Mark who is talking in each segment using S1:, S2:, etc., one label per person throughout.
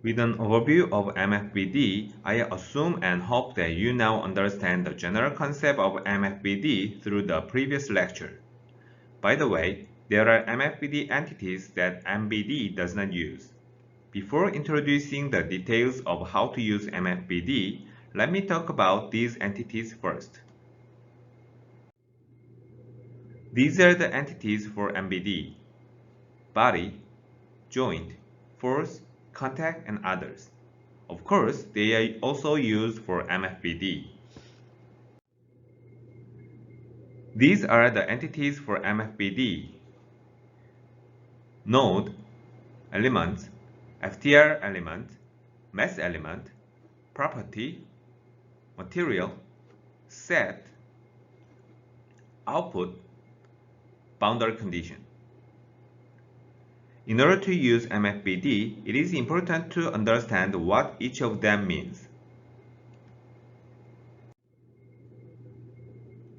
S1: With an overview of MFBD, I assume and hope that you now understand the general concept of MFBD through the previous lecture. By the way, there are MFBD entities that MBD does not use. Before introducing the details of how to use MFBD, let me talk about these entities first. These are the entities for MBD: body, joint, force, contact, and others. Of course, they are also used for MFBD. These are the entities for MFBD: node, element, FTR element, mass element, property, material, set, output, boundary condition. In order to use MFBD, it is important to understand what each of them means.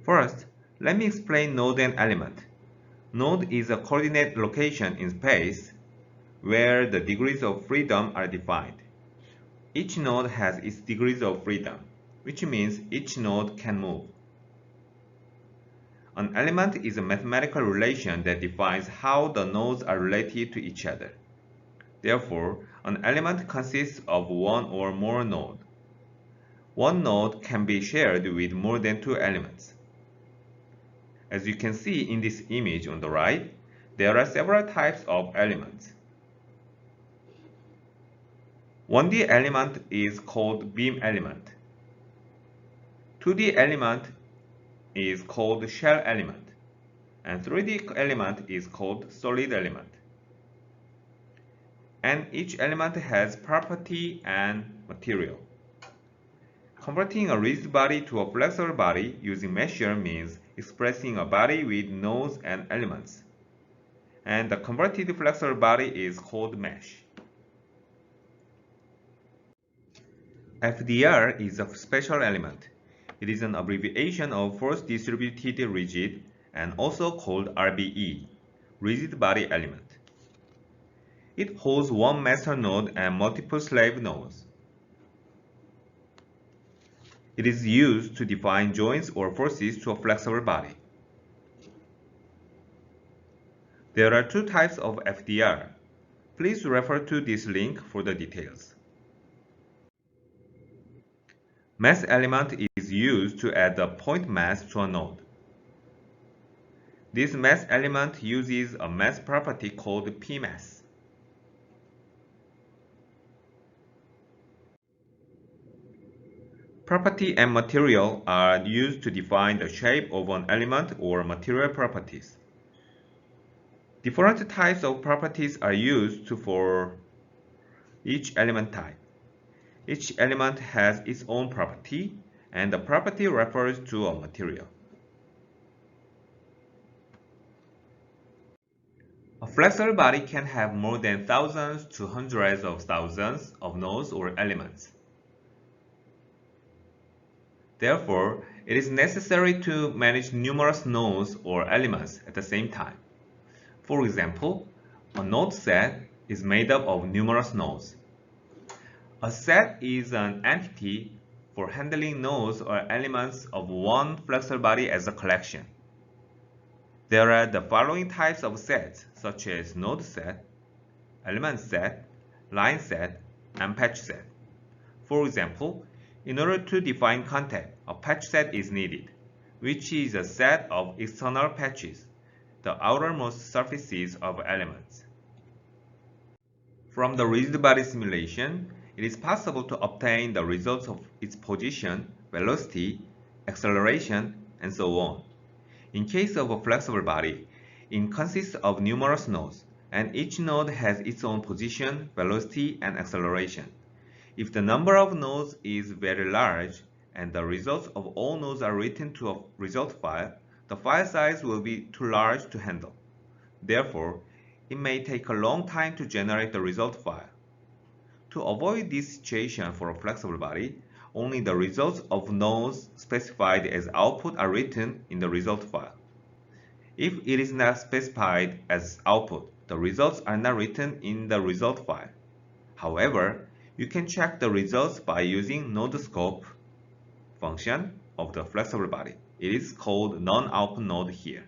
S1: First, let me explain node and element. Node is a coordinate location in space where the degrees of freedom are defined. Each node has its degrees of freedom, which means each node can move. An element is a mathematical relation that defines how the nodes are related to each other. Therefore, an element consists of one or more nodes. One node can be shared with more than two elements. As you can see in this image on the right, there are several types of elements. 1D element is called beam element. 2D element is called shell element, and 3D element is called solid element. And each element has property and material. Converting a rigid body to a flexible body using measure means expressing a body with nodes and elements. And the converted flexible body is called mesh. FDR is a special element. It is an abbreviation of force distributed rigid and also called RBE, rigid body element. It holds one master node and multiple slave nodes. It is used to define joints or forces to a flexible body. There are two types of FDR. Please refer to this link for the details. Mass element is used to add a point mass to a node. This mass element uses a mass property called Pmass. Property and material are used to define the shape of an element or material properties. Different types of properties are used for each element type. Each element has its own property, and the property refers to a material. A flexible body can have more than thousands to hundreds of thousands of nodes or elements. Therefore, it is necessary to manage numerous nodes or elements at the same time. For example, a node set is made up of numerous nodes. A set is an entity for handling nodes or elements of one flexible body as a collection. There are the following types of sets, such as node set, element set, line set, and patch set. For example, in order to define contact, a patch set is needed, which is a set of external patches, the outermost surfaces of elements. From the rigid body simulation, it is possible to obtain the results of its position, velocity, acceleration, and so on. In case of a flexible body, it consists of numerous nodes, and each node has its own position, velocity, and acceleration. If the number of nodes is very large and the results of all nodes are written to a result file, the file size will be too large to handle. Therefore, it may take a long time to generate the result file. To avoid this situation for a flexible body, only the results of nodes specified as output are written in the result file. If it is not specified as output, the results are not written in the result file. However, You can check the results by using node scope function of the flexible body. It is called non-open node here.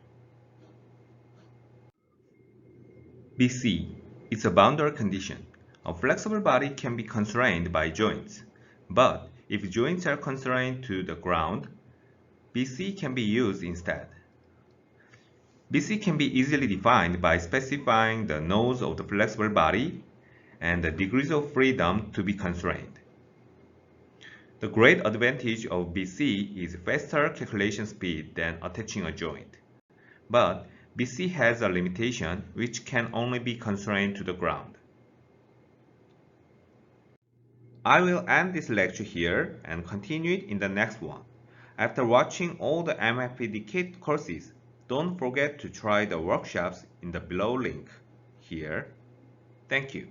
S1: BC is a boundary condition. A flexible body can be constrained by joints, but if joints are constrained to the ground, BC can be used instead. BC can be easily defined by specifying the nodes of the flexible body and the degrees of freedom to be constrained. The great advantage of BC is faster calculation speed than attaching a joint. But BC has a limitation which can only be constrained to the ground. I will end this lecture here and continue it in the next one. After watching all the MFBD kit courses, don't forget to try the workshops in the below link here. Thank you.